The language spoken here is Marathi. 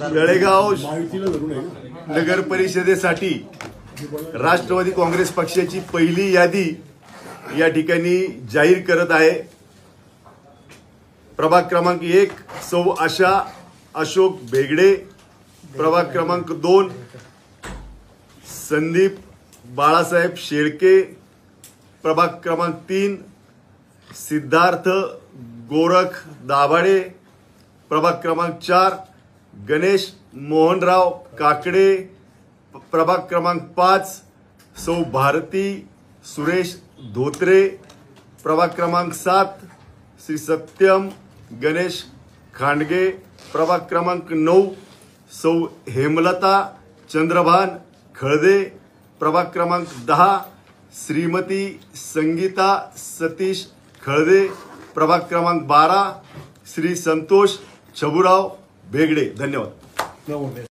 जळगाव नगर परिषदेसाठी राष्ट्रवादी काँग्रेस पक्षाची पहिली यादी या ठिकाणी जाहीर करत आहे। प्रभाग क्रमांक 1 सौ आशा अशोक भेगडे, प्रभाग क्रमांक 2 संदीप बाळासाहेब शेळके, प्रभाग क्रमांक 3 सिद्धार्थ गोरख दाभाडे, प्रभाग क्रमांक 4 गणेश मोहनराव काकडे, प्रभाग क्रमांक 5 सौ भारती सुरेश धोत्रे, प्रभाग क्रमांक 7 श्री सत्यम गणेश खांडगे, प्रभाग क्रमांक 9 सौ हेमलता चंद्रभान खळदे, प्रभाग क्रमांक 10 श्रीमती संगीता सतीश खळदे, प्रभाग क्रमांक 12 श्री संतोष छबुराव भेगडे। धन्यवाद।